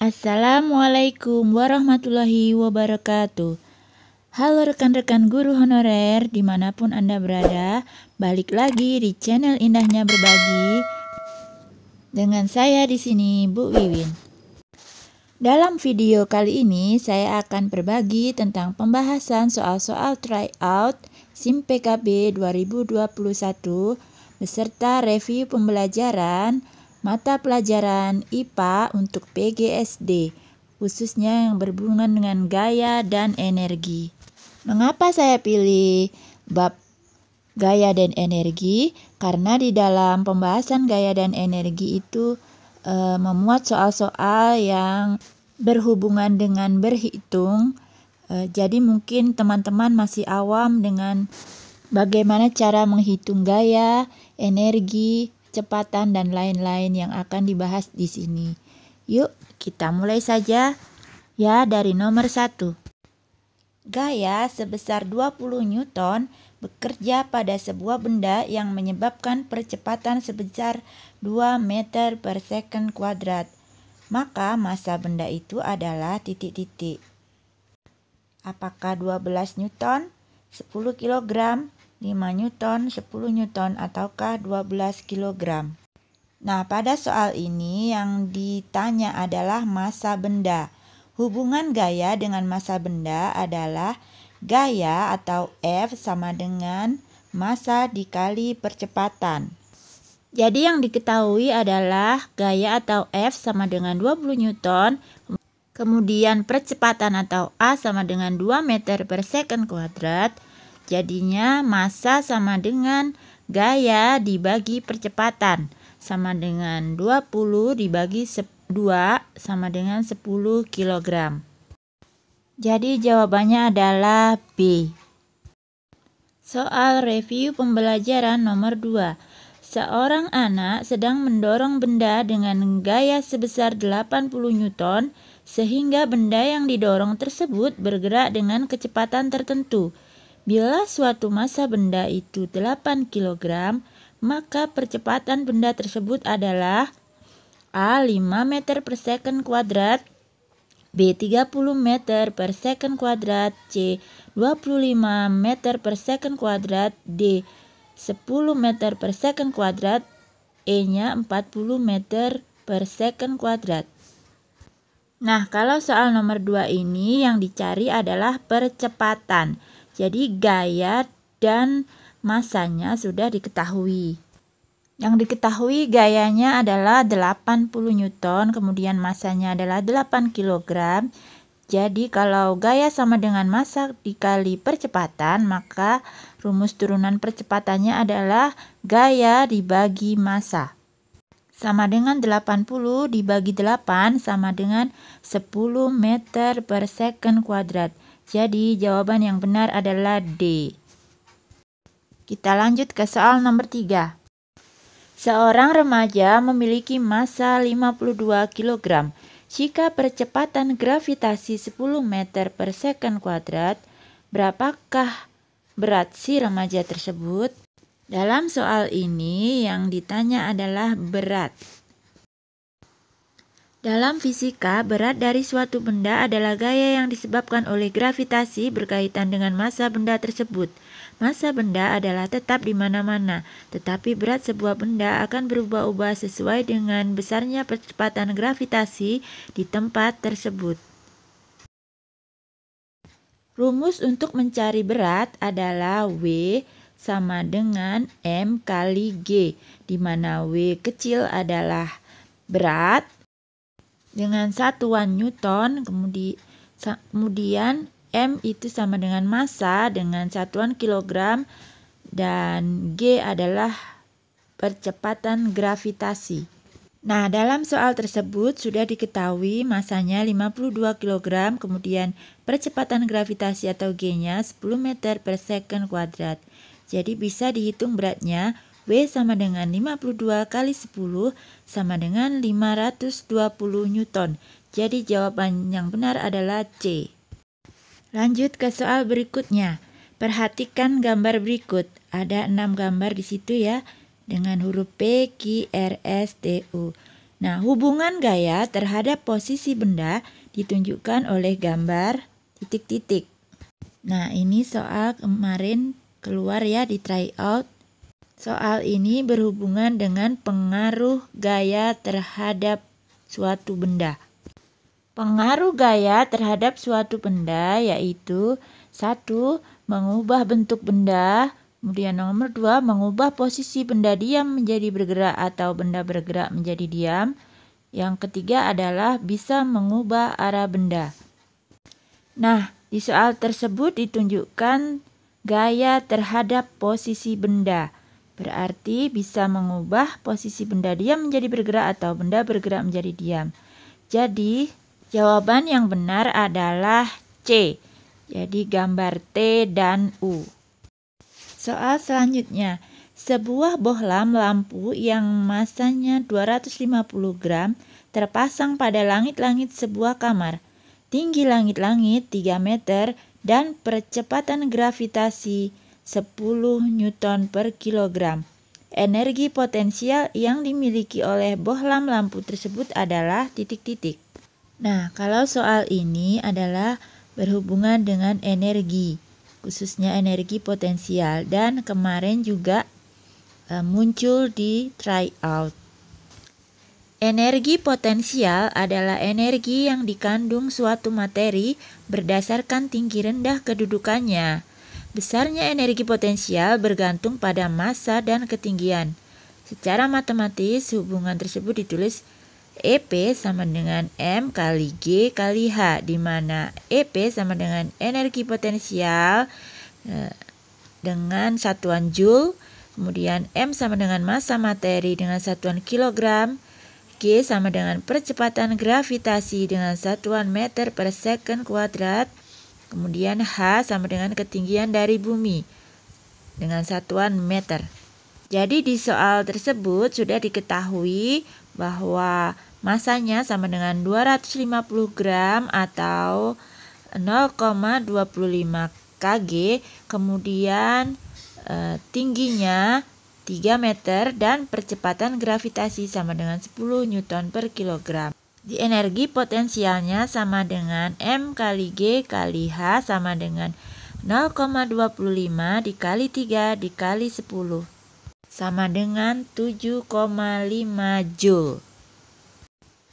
Assalamualaikum warahmatullahi wabarakatuh. Halo rekan-rekan guru honorer dimanapun Anda berada, balik lagi di channel Indahnya Berbagi dengan saya di sini Bu Wiwin. Dalam video kali ini saya akan berbagi tentang pembahasan soal-soal tryout SIM PKB 2021 beserta review pembelajaran mata pelajaran IPA untuk PGSD, khususnya yang berhubungan dengan gaya dan energi. Mengapa saya pilih bab gaya dan energi? Karena di dalam pembahasan gaya dan energi itu memuat soal-soal yang berhubungan dengan berhitung. Jadi mungkin teman-teman masih awam dengan bagaimana cara menghitung gaya, energi, kecepatan, dan lain-lain yang akan dibahas di sini. Yuk, kita mulai saja ya dari nomor 1. Gaya sebesar 20 Newton bekerja pada sebuah benda yang menyebabkan percepatan sebesar 2 meter per second kuadrat. Maka massa benda itu adalah titik-titik. Apakah 12 Newton, 10 kg, 5 Newton, 10 Newton, ataukah 12 kg? Nah, pada soal ini yang ditanya adalah massa benda. Hubungan gaya dengan massa benda adalah gaya atau F sama dengan massa dikali percepatan. Jadi yang diketahui adalah gaya atau F sama dengan 20 Newton, kemudian percepatan atau A sama dengan 2 meter per second kuadrat. Jadinya massa sama dengan gaya dibagi percepatan, sama dengan 20 dibagi 2 sama dengan 10 kg. Jadi jawabannya adalah B. Soal review pembelajaran nomor 2. Seorang anak sedang mendorong benda dengan gaya sebesar 80 Newton sehingga benda yang didorong tersebut bergerak dengan kecepatan tertentu. Bila suatu massa benda itu 8 kg, maka percepatan benda tersebut adalah A. 5 meter per second kuadrat, B. 30 meter per second kuadrat, C. 25 meter per second kuadrat, D. 10 meter per second kuadrat, E-nya 40 meter per second kuadrat. Nah, kalau soal nomor 2 ini yang dicari adalah percepatan. Jadi gaya dan massanya sudah diketahui. Yang diketahui gayanya adalah 80 Newton, kemudian massanya adalah 8 kg. Jadi kalau gaya sama dengan massa dikali percepatan, maka rumus turunan percepatannya adalah gaya dibagi massa. Sama dengan 80 dibagi 8 sama dengan 10 meter per second kuadrat. Jadi jawaban yang benar adalah D. Kita lanjut ke soal nomor 3. Seorang remaja memiliki massa 52 kg. Jika percepatan gravitasi 10 meter per second kuadrat, berapakah berat si remaja tersebut? Dalam soal ini yang ditanya adalah berat. Dalam fisika, berat dari suatu benda adalah gaya yang disebabkan oleh gravitasi berkaitan dengan massa benda tersebut. Massa benda adalah tetap di mana-mana, tetapi berat sebuah benda akan berubah-ubah sesuai dengan besarnya percepatan gravitasi di tempat tersebut. Rumus untuk mencari berat adalah W sama dengan M kali G, di mana W kecil adalah berat dengan satuan Newton, kemudian M itu sama dengan massa dengan satuan kilogram, dan G adalah percepatan gravitasi. Nah, dalam soal tersebut sudah diketahui massanya 52 kg, kemudian percepatan gravitasi atau G-nya 10 meter per second kuadrat. Jadi bisa dihitung beratnya, W sama dengan 52 kali 10 sama dengan 520 Newton. Jadi jawaban yang benar adalah C. Lanjut ke soal berikutnya. Perhatikan gambar berikut. Ada 6 gambar di situ ya, dengan huruf P, Q, R, S, T, U. Nah, hubungan gaya terhadap posisi benda ditunjukkan oleh gambar titik-titik. Nah, ini soal kemarin keluar ya di tryout. Soal ini berhubungan dengan pengaruh gaya terhadap suatu benda. Pengaruh gaya terhadap suatu benda yaitu 1. Mengubah bentuk benda. Kemudian nomor 2, mengubah posisi benda diam menjadi bergerak atau benda bergerak menjadi diam. Yang ketiga adalah bisa mengubah arah benda. Nah, di soal tersebut ditunjukkan gaya terhadap posisi benda. Berarti bisa mengubah posisi benda diam menjadi bergerak atau benda bergerak menjadi diam. Jadi, jawaban yang benar adalah C. Jadi gambar T dan U. Soal selanjutnya, sebuah bohlam lampu yang masanya 250 gram terpasang pada langit-langit sebuah kamar. Tinggi langit-langit 3 meter dan percepatan gravitasi 10 Newton per kilogram. Energi potensial yang dimiliki oleh bohlam lampu tersebut adalah titik-titik. Nah, kalau soal ini adalah berhubungan dengan energi, khususnya energi potensial, dan kemarin juga muncul di tryout. Energi potensial adalah energi yang dikandung suatu materi berdasarkan tinggi rendah kedudukannya. Besarnya energi potensial bergantung pada massa dan ketinggian. Secara matematis, hubungan tersebut ditulis EP sama dengan M kali G kali H, di mana EP sama dengan energi potensial dengan satuan Joule, kemudian M sama dengan massa materi dengan satuan kilogram, G sama dengan percepatan gravitasi dengan satuan meter per second kuadrat, kemudian H sama dengan ketinggian dari bumi dengan satuan meter. Jadi di soal tersebut sudah diketahui bahwa masanya sama dengan 250 gram atau 0,25 kg, kemudian tingginya 3 meter dan percepatan gravitasi sama dengan 10 Newton per kilogram. Di energi potensialnya sama dengan M kali G kali H sama dengan 0,25 dikali 3 dikali 10 sama dengan 7,5 Joule.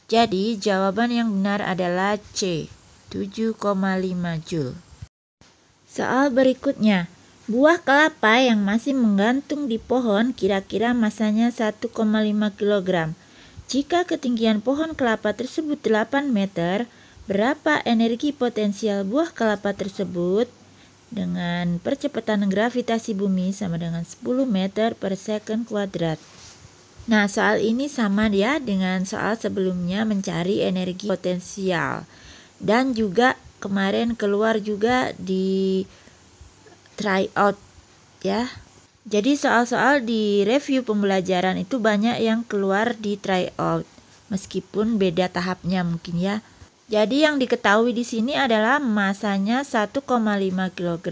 Jadi jawaban yang benar adalah C, 7,5 Joule. Soal berikutnya, buah kelapa yang masih menggantung di pohon kira-kira masanya 1,5 kg. Jika ketinggian pohon kelapa tersebut 8 meter, berapa energi potensial buah kelapa tersebut? Dengan percepatan gravitasi bumi sama dengan 10 meter per second kuadrat. Nah, soal ini sama ya dengan soal sebelumnya mencari energi potensial. Dan juga kemarin keluar juga di tryout ya. Jadi soal-soal di review pembelajaran itu banyak yang keluar di tryout. Meskipun beda tahapnya mungkin ya. Jadi yang diketahui di sini adalah masanya 1,5 kg,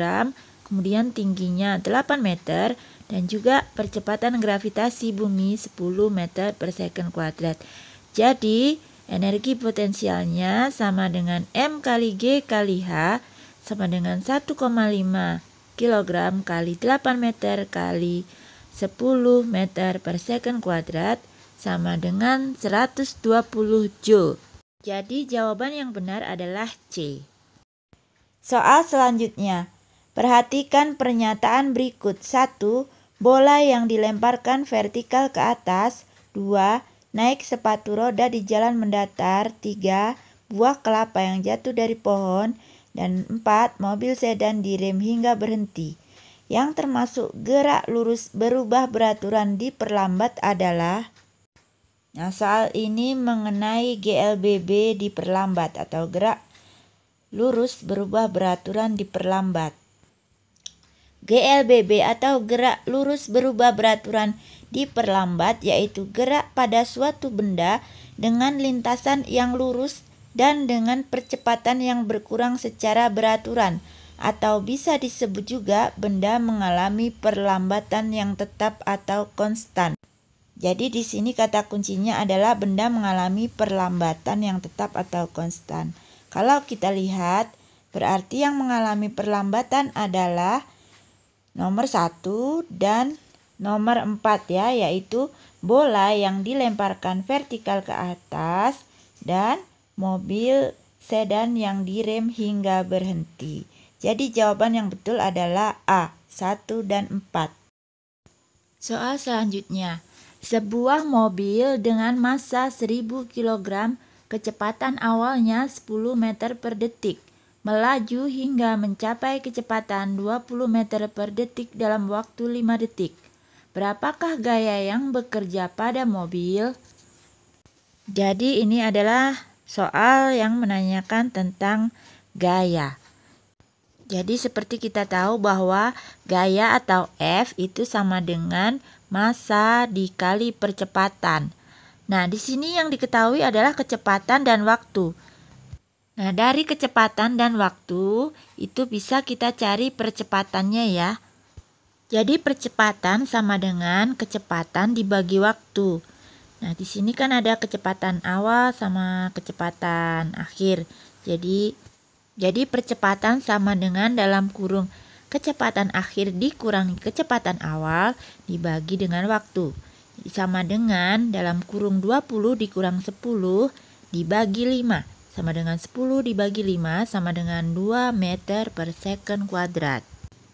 kemudian tingginya 8 meter, dan juga percepatan gravitasi bumi 10 meter per second kuadrat. Jadi energi potensialnya sama dengan M kali G kali H sama dengan 1,5 kg kali 8 meter kali 10 meter per second kuadrat sama dengan 120 Joule. Jadi jawaban yang benar adalah C. Soal selanjutnya. Perhatikan pernyataan berikut. 1. Bola yang dilemparkan vertikal ke atas. 2. Naik sepatu roda di jalan mendatar. 3. Buah kelapa yang jatuh dari pohon. Dan 4. Mobil sedan direm hingga berhenti. Yang termasuk gerak lurus berubah beraturan diperlambat adalah... Nah, soal ini mengenai GLBB diperlambat atau gerak lurus berubah beraturan diperlambat. GLBB atau gerak lurus berubah beraturan diperlambat yaitu gerak pada suatu benda dengan lintasan yang lurus dan dengan percepatan yang berkurang secara beraturan, atau bisa disebut juga benda mengalami perlambatan yang tetap atau konstan. Jadi di sini kata kuncinya adalah benda mengalami perlambatan yang tetap atau konstan. Kalau kita lihat, berarti yang mengalami perlambatan adalah nomor 1 dan nomor 4 ya, yaitu bola yang dilemparkan vertikal ke atas dan mobil sedan yang direm hingga berhenti. Jadi jawaban yang betul adalah A, 1 dan 4. Soal selanjutnya. Sebuah mobil dengan massa 1000 kg, kecepatan awalnya 10 meter per detik, melaju hingga mencapai kecepatan 20 meter per detik dalam waktu 5 detik. Berapakah gaya yang bekerja pada mobil? Jadi ini adalah soal yang menanyakan tentang gaya. Jadi seperti kita tahu bahwa gaya atau F itu sama dengan massa dikali percepatan. Nah, di sini yang diketahui adalah kecepatan dan waktu. Nah, dari kecepatan dan waktu itu bisa kita cari percepatannya ya. Jadi percepatan sama dengan kecepatan dibagi waktu. Nah, di sini kan ada kecepatan awal sama kecepatan akhir. Jadi percepatan sama dengan dalam kurung kecepatan akhir dikurangi kecepatan awal dibagi dengan waktu. Jadi sama dengan dalam kurung 20 dikurang 10 dibagi 5. Sama dengan 10 dibagi 5 sama dengan 2 meter per second kuadrat.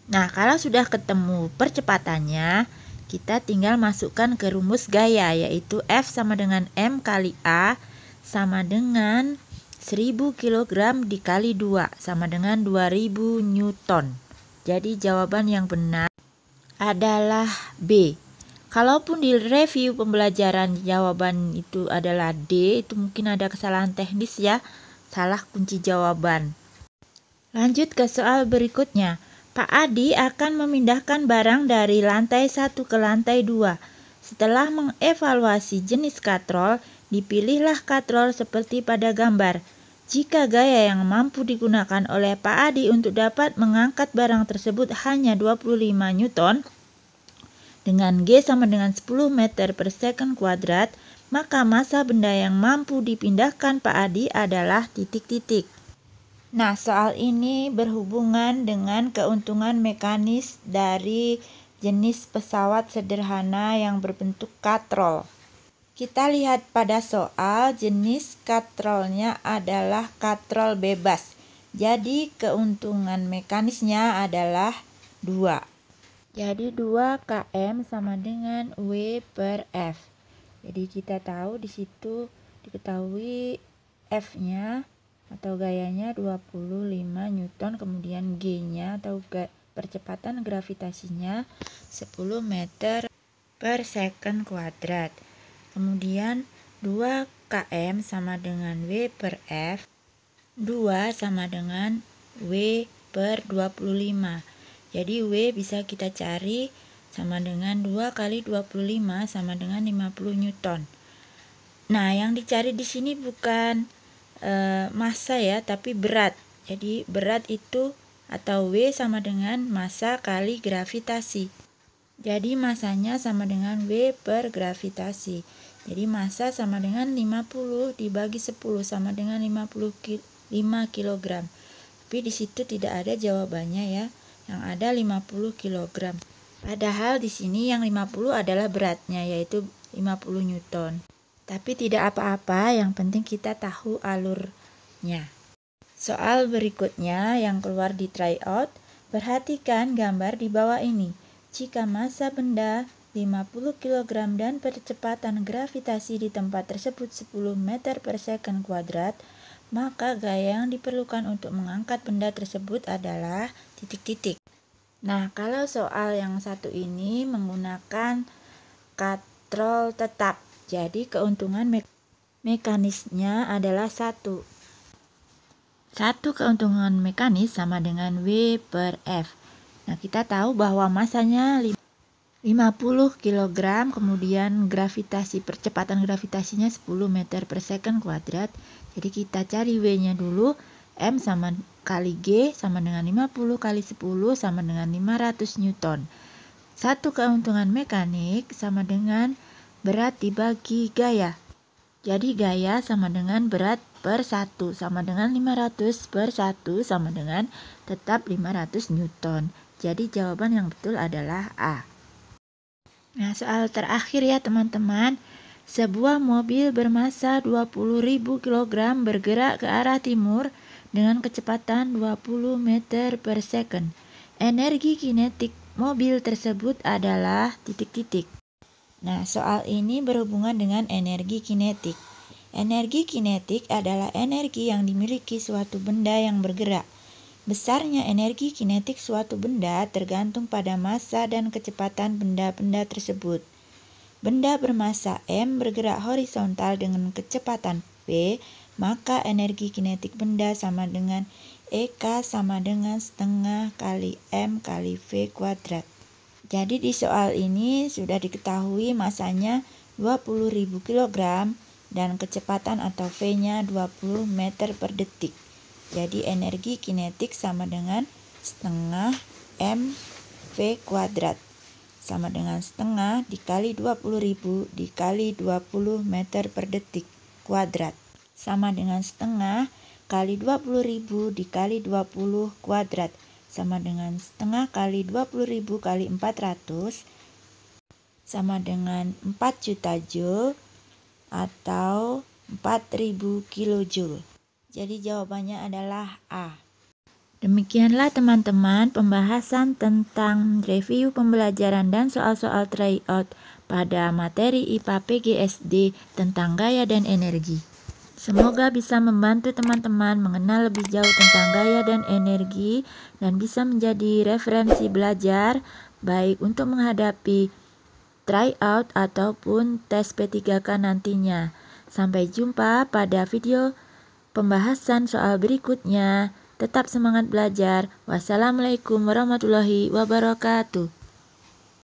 Nah, kalau sudah ketemu percepatannya, kita tinggal masukkan ke rumus gaya, yaitu F sama dengan M kali A sama dengan 1000 kg dikali 2 sama dengan 2000 Newton. Jadi jawaban yang benar adalah B. Kalaupun di review pembelajaran jawaban itu adalah D, itu mungkin ada kesalahan teknis ya, salah kunci jawaban. Lanjut ke soal berikutnya. Pak Adi akan memindahkan barang dari lantai 1 ke lantai 2. Setelah mengevaluasi jenis katrol, dipilihlah katrol seperti pada gambar. Jika gaya yang mampu digunakan oleh Pak Adi untuk dapat mengangkat barang tersebut hanya 25 Newton, dengan G sama dengan 10 meter per second kuadrat, maka massa benda yang mampu dipindahkan Pak Adi adalah titik-titik. Nah, soal ini berhubungan dengan keuntungan mekanis dari jenis pesawat sederhana yang berbentuk katrol. Kita lihat pada soal, jenis katrolnya adalah katrol bebas. Jadi keuntungan mekanisnya adalah 2. Jadi 2 km sama dengan W per F. Jadi kita tahu di situ diketahui F-nya atau gayanya 25 Newton, kemudian G-nya atau percepatan gravitasinya 10 meter per second kuadrat. Kemudian 2 km sama dengan W per F, 2 sama dengan W per 25. Jadi W bisa kita cari sama dengan 2 kali 25 sama dengan 50 Newton. Nah, yang dicari di sini bukan massa ya, tapi berat. Jadi berat itu atau W sama dengan massa kali gravitasi. Jadi massanya sama dengan W per gravitasi. Jadi massa sama dengan 50 dibagi 10 sama dengan 55 kg. Tapi di situ tidak ada jawabannya ya. Yang ada 50 kg. Padahal di sini yang 50 adalah beratnya, yaitu 50 Newton. Tapi tidak apa-apa, yang penting kita tahu alurnya. Soal berikutnya yang keluar di tryout, perhatikan gambar di bawah ini. Jika massa benda 50 kg dan percepatan gravitasi di tempat tersebut 10 meter per second kuadrat, maka gaya yang diperlukan untuk mengangkat benda tersebut adalah titik-titik. Nah, kalau soal yang satu ini menggunakan katrol tetap. Jadi keuntungan mekanisnya adalah 1. 1 keuntungan mekanis sama dengan W per F. Nah, kita tahu bahwa massanya 50 kg, kemudian percepatan gravitasinya 10 meter per second kuadrat. Jadi kita cari W-nya dulu. M sama kali G sama dengan 50 kali 10 sama dengan 500 Newton. 1 keuntungan mekanik sama dengan berat dibagi gaya. Jadi gaya sama dengan berat per 1 sama dengan 500 per 1 sama dengan tetap 500 Newton. Jadi jawaban yang betul adalah A. Nah, soal terakhir ya teman-teman. Sebuah mobil bermasa 20.000 kg bergerak ke arah timur dengan kecepatan 20 meter per second. Energi kinetik mobil tersebut adalah titik-titik. Nah, soal ini berhubungan dengan energi kinetik. Energi kinetik adalah energi yang dimiliki suatu benda yang bergerak. Besarnya energi kinetik suatu benda tergantung pada massa dan kecepatan benda-benda tersebut. Benda bermassa M bergerak horizontal dengan kecepatan V, maka energi kinetik benda sama dengan EK sama dengan setengah kali M kali V kuadrat. Jadi di soal ini sudah diketahui massanya 20.000 kg dan kecepatan atau V-nya 20 meter per detik. Jadi energi kinetik sama dengan setengah M V kuadrat. Sama dengan setengah dikali 20.000 dikali 20 meter per detik kuadrat. Sama dengan setengah kali 20.000 dikali 20 kuadrat. Sama dengan setengah kali 20.000 kali 400 sama dengan 4 juta joule atau 4.000 kilojoule. Jadi jawabannya adalah A. Demikianlah teman-teman pembahasan tentang review pembelajaran dan soal-soal tryout pada materi IPA PGSD tentang gaya dan energi. Semoga bisa membantu teman-teman mengenal lebih jauh tentang gaya dan energi dan bisa menjadi referensi belajar baik untuk menghadapi tryout ataupun tes P3K nantinya. Sampai jumpa pada video pembahasan soal berikutnya. Tetap semangat belajar. Wassalamualaikum warahmatullahi wabarakatuh.